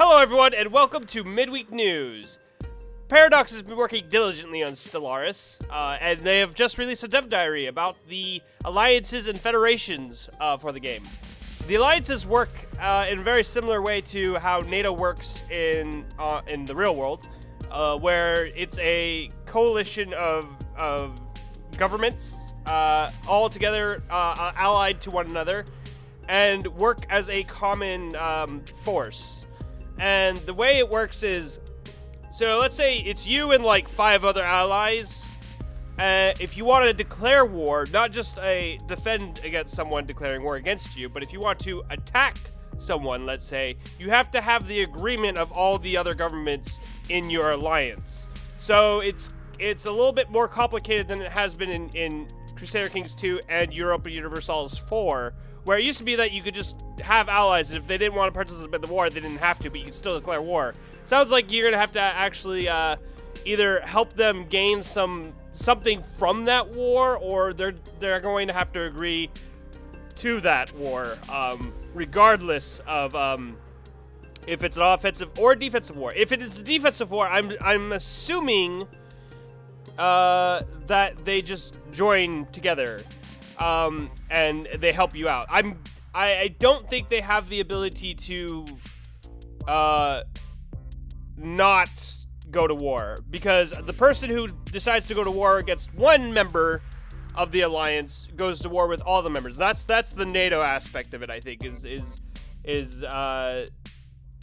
Hello everyone, and welcome to Midweek News. Paradox has been working diligently on Stellaris, and they have just released a dev diary about the alliances and federations for the game. The alliances work in a very similar way to how NATO works in the real world, where it's a coalition of governments all together allied to one another and work as a common force. And the way it works is, so let's say it's you and like 5 other allies. If you want to declare war, not just defend against someone declaring war against you, but if you want to attack someone, let's say, you have to have the agreement of all the other governments in your alliance. So it's a little bit more complicated than it has been in Crusader Kings 2 and Europa Universalis 4, where it used to be that you could just have allies, and if they didn't want to participate in the war, they didn't have to, but you could still declare war. Sounds like you're going to have to actually either help them gain something from that war, or they're going to have to agree to that war, regardless of if it's an offensive or defensive war. If it is a defensive war, I'm assuming that they just join together. And they help you out. I don't think they have the ability to not go to war, because the person who decides to go to war against one member of the alliance goes to war with all the members. That's the NATO aspect of it. I think is an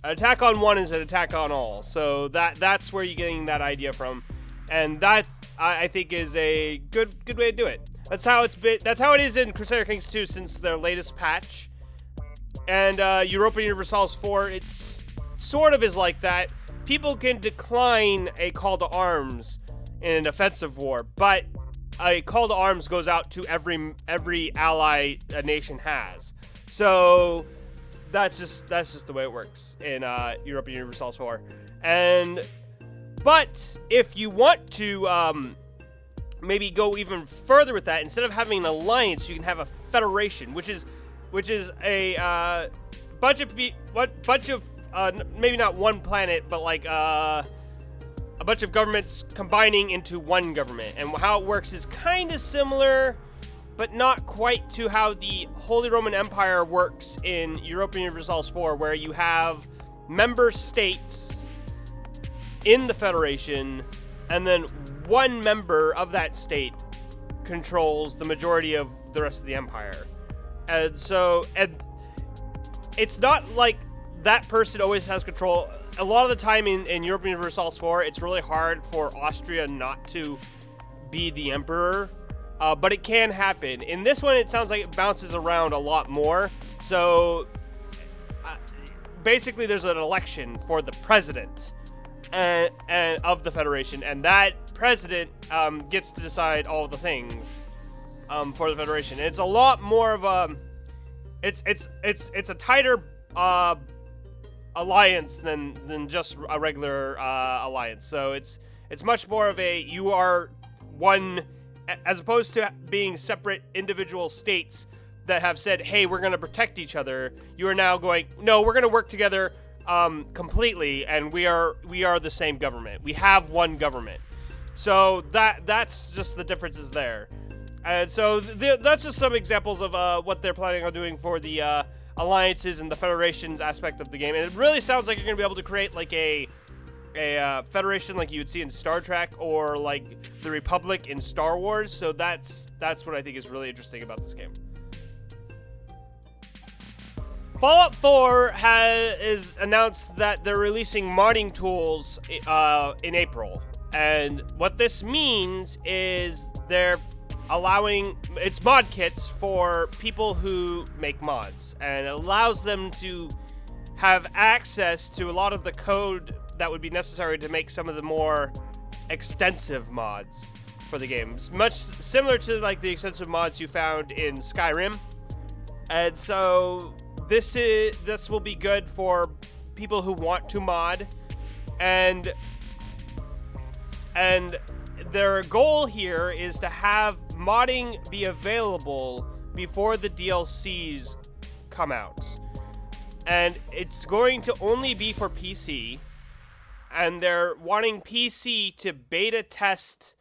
attack on one is an attack on all. So that's where you're getting that idea from, and that I think is a good way to do it. That's how it is in Crusader Kings 2 since their latest patch. And Europa Universalis 4, it's sort of is like that. People can decline a call to arms in an offensive war, but a call to arms goes out to every ally a nation has. So that's just the way it works in Europa Universalis 4. But if you want to maybe go even further with that, instead of having an alliance, you can have a federation, which is a bunch of maybe not one planet, but like a bunch of governments combining into one government. And how it works is kind of similar, but not quite to how the Holy Roman Empire works in Europa Universalis 4, where you have member states in the federation, and then one member of that state controls the majority of the rest of the empire. And so, it's not like that person always has control. A lot of the time in Europa Universalis 4, it's really hard for Austria not to be the emperor, but it can happen. In this one, it sounds like it bounces around a lot more. So, basically, there's an election for the president and of the federation, and that president gets to decide all the things for the federation. And it's a lot more of a it's a tighter alliance than just a regular alliance. So it's much more of a, you are one, as opposed to being separate individual states that have said, hey, we're going to protect each other. You are now going, no, we're going to work together completely, and we are the same government. We have one government. So that's just the differences there. And so that's just some examples of what they're planning on doing for the alliances and the federations aspect of the game. And it really sounds like you're going to be able to create like a federation like you would see in Star Trek, or like the Republic in Star Wars. So that's what I think is really interesting about this game. Fallout 4 is announced that they're releasing modding tools in April. And what this means is they're allowing, it's mod kits for people who make mods, and it allows them to have access to a lot of the code that would be necessary to make some of the more extensive mods for the game. It's much similar to like the extensive mods you found in Skyrim. And so this will be good for people who want to mod, and their goal here is to have modding be available before the DLCs come out. and it's going to only be for PC, and they're wanting PC to beta test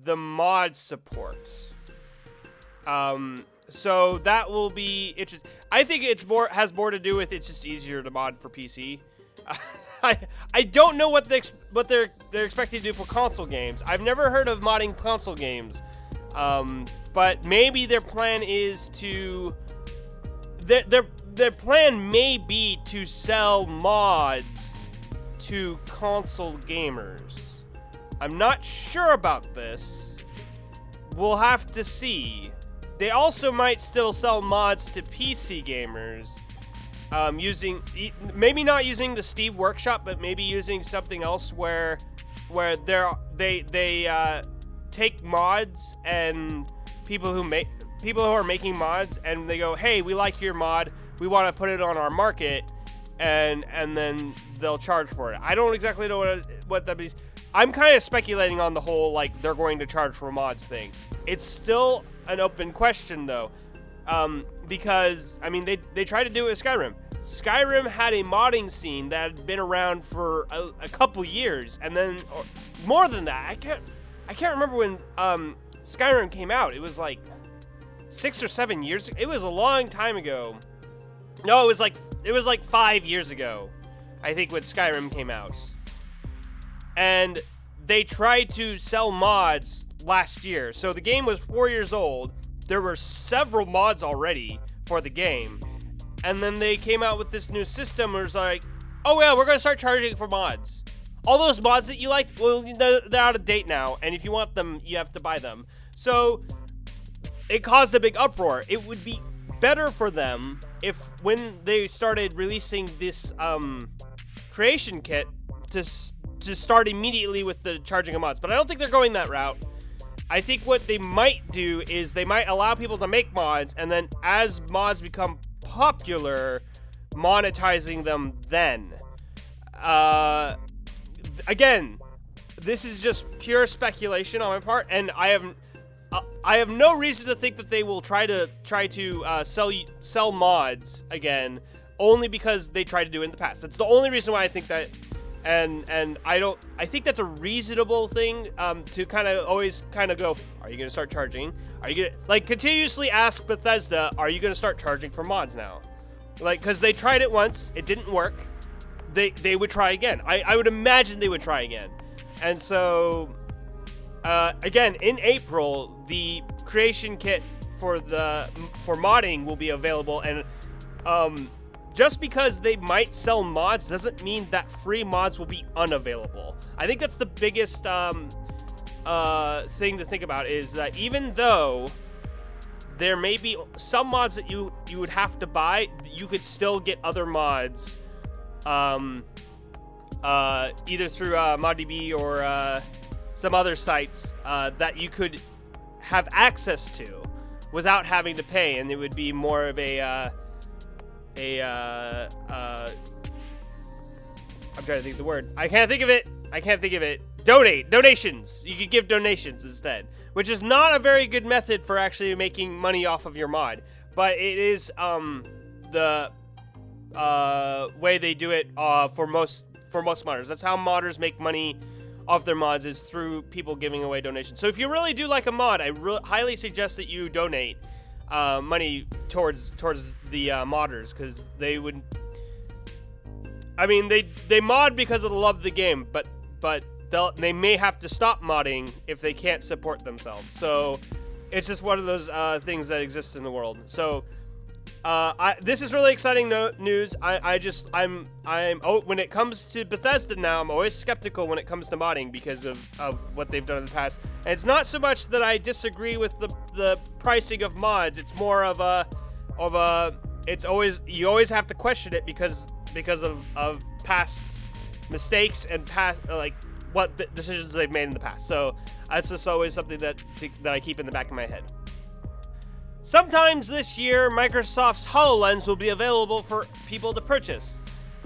the mod support. So that will be interesting. I think has more to do with it's just easier to mod for PC. I don't know what they're expecting to do for console games. I've never heard of modding console games, but maybe their plan is to their plan may be to sell mods to console gamers. I'm not sure about this. We'll have to see. They also might still sell mods to PC gamers, maybe not using the Steam Workshop, but maybe using something else where they take mods and people who are making mods, and they go, hey, we like your mod, we want to put it on our market, and then they'll charge for it. I don't exactly know what that means. I'm kind of speculating on the whole, like, they're going to charge for mods thing. It's still an open question, though, because, I mean, they tried to do it with Skyrim. Skyrim had a modding scene that had been around for a couple years, and then, or more than that, I can't remember when Skyrim came out. It was like 6 or 7 years. It was a long time ago. No, it was like 5 years ago, I think, when Skyrim came out. And they tried to sell mods last year. So the game was 4 years old. There were several mods already for the game. And then they came out with this new system where it's like, oh yeah, we're going to start charging for mods. All those mods that you liked, well, they're out of date now. And if you want them, you have to buy them. So it caused a big uproar. It would be better for them if when they started releasing this creation kit to start immediately with the charging of mods. But I don't think they're going that route. I think what they might do is they might allow people to make mods, and then as mods become popular, monetizing them then. Again, this is just pure speculation on my part, and I have no reason to think that they will try to sell mods again, only because they tried to do it in the past. That's the only reason why I think that. And I think that's a reasonable thing to kind of always kind of go, are you going to start charging? Are you going to, like, continuously ask Bethesda, are you going to start charging for mods now? Like, because they tried it once, it didn't work. They would try again. I would imagine they would try again. And so, again, in April, the creation kit for modding will be available, and just because they might sell mods doesn't mean that free mods will be unavailable. I think that's the biggest thing to think about, is that even though there may be some mods that you would have to buy, you could still get other mods either through ModDB or some other sites that you could have access to without having to pay, and it would be more of I'm trying to think of the word. I can't think of it. Donations. You could give donations instead, which is not a very good method for actually making money off of your mod, but it is the way they do it for most modders. That's how modders make money off their mods, is through people giving away donations. So if you really do like a mod, I highly suggest that you donate money towards the modders, because they would. I mean, they mod because of the love of the game, but they may have to stop modding if they can't support themselves. So it's just one of those things that exists in the world. So this is really exciting news. When it comes to Bethesda now, I'm always skeptical when it comes to modding because of what they've done in the past. And it's not so much that I disagree with the pricing of mods. It's more of you always have to question it because of past mistakes and past what decisions they've made in the past. So that's just always something that I keep in the back of my head. Sometimes this year, Microsoft's HoloLens will be available for people to purchase,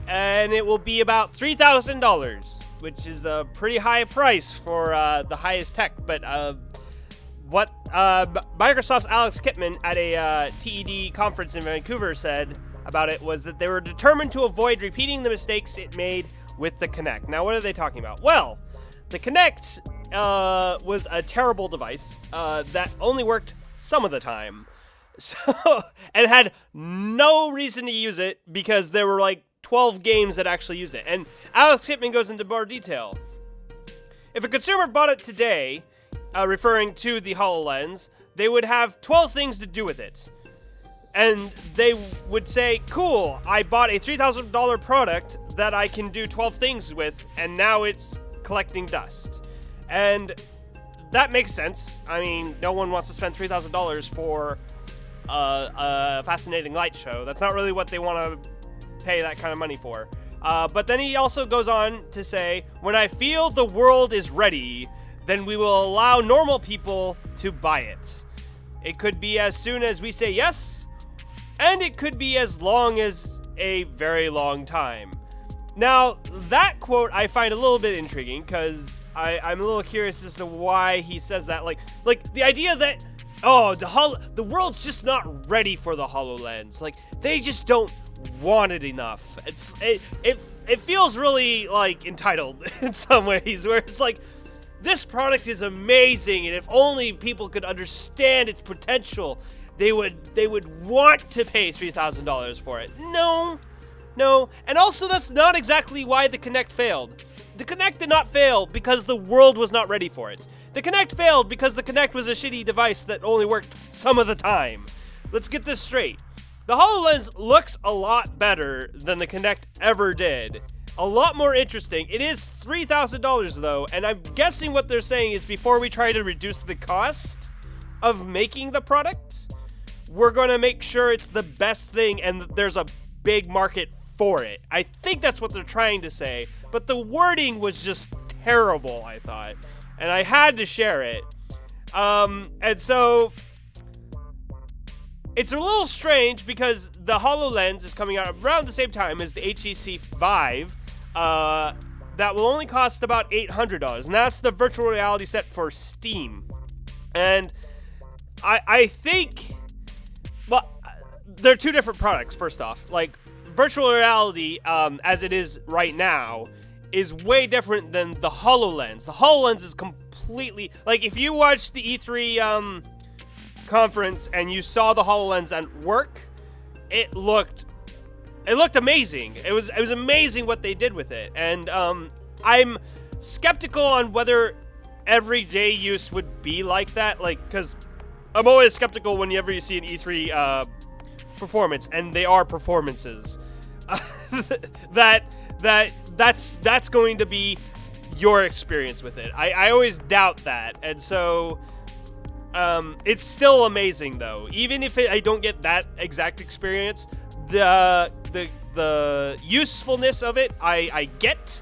and it will be about $3,000, which is a pretty high price for the highest tech. But what Microsoft's Alex Kipman at a TED conference in Vancouver said about it was that they were determined to avoid repeating the mistakes it made with the Kinect. Now, what are they talking about? Well, the Kinect was a terrible device that only worked some of the time. So, and had no reason to use it because there were like 12 games that actually used it. And Alex Hitman goes into more detail. If a consumer bought it today, referring to the HoloLens, they would have 12 things to do with it. And they would say, cool, I bought a $3,000 product that I can do 12 things with, and now it's collecting dust. And that makes sense. I mean, no one wants to spend $3,000 for a fascinating light show. That's not really what they want to pay that kind of money for. But then he also goes on to say, when I feel the world is ready, then we will allow normal people to buy it. It could be as soon as we say yes, and it could be as long as a very long time. Now, that quote I find a little bit intriguing, because I'm a little curious as to why he says that. Like the idea that, oh, the world's just not ready for the HoloLens. Like, they just don't want it enough. It feels really, like, entitled in some ways, where it's like, this product is amazing, and if only people could understand its potential, they would want to pay $3,000 for it. No. And also, that's not exactly why the Kinect failed. The Kinect did not fail because the world was not ready for it. The Kinect failed because the Kinect was a shitty device that only worked some of the time. Let's get this straight. The HoloLens looks a lot better than the Kinect ever did. A lot more interesting. It is $3,000 though, and I'm guessing what they're saying is before we try to reduce the cost of making the product, we're going to make sure it's the best thing and that there's a big market for it. I think that's what they're trying to say, but the wording was just terrible, I thought, and I had to share it. And so it's a little strange because the HoloLens is coming out around the same time as the HTC Vive. That will only cost about $800, and that's the virtual reality set for Steam. And I think, well, they're two different products. First off, like, virtual reality, as it is right now, is way different than the HoloLens. The HoloLens is completely, like, if you watched the E3 conference and you saw the HoloLens at work, it looked amazing. It was amazing what they did with it. And I'm skeptical on whether everyday use would be like that, like, because I'm always skeptical whenever you see an E3 performance, and they are performances. That's going to be your experience with it. I always doubt that, and so it's still amazing though. Even if I don't get that exact experience, the usefulness of it I get,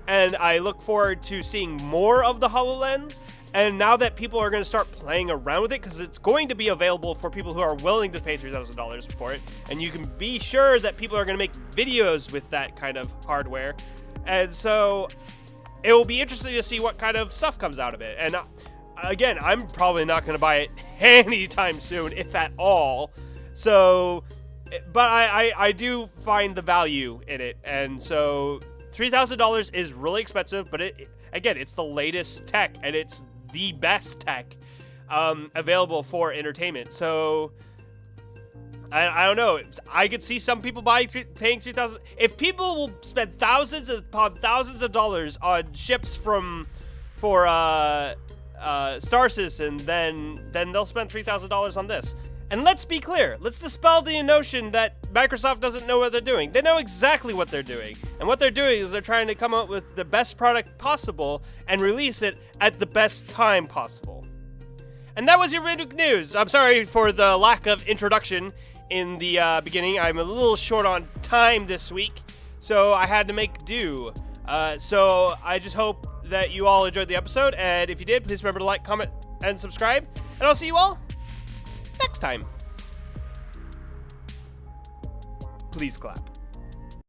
and I look forward to seeing more of the HoloLens. And now that people are going to start playing around with it, because it's going to be available for people who are willing to pay $3,000 for it, and you can be sure that people are going to make videos with that kind of hardware. And so it will be interesting to see what kind of stuff comes out of it. And again, I'm probably not going to buy it anytime soon, if at all. So, but I do find the value in it. And so $3,000 is really expensive, but again, it's the latest tech, and it's the best tech available for entertainment. So I don't know. I could see some people paying $3,000. If people will spend thousands upon thousands of dollars on ships for Star Citizen, then they'll spend $3,000 on this. And let's be clear. Let's dispel the notion that Microsoft doesn't know what they're doing. They know exactly what they're doing. And what they're doing is they're trying to come up with the best product possible and release it at the best time possible. And that was your Unwritten news. I'm sorry for the lack of introduction in the beginning. I'm a little short on time this week, so I had to make do. So I just hope that you all enjoyed the episode. And if you did, please remember to like, comment, and subscribe. And I'll see you all next time. Please clap.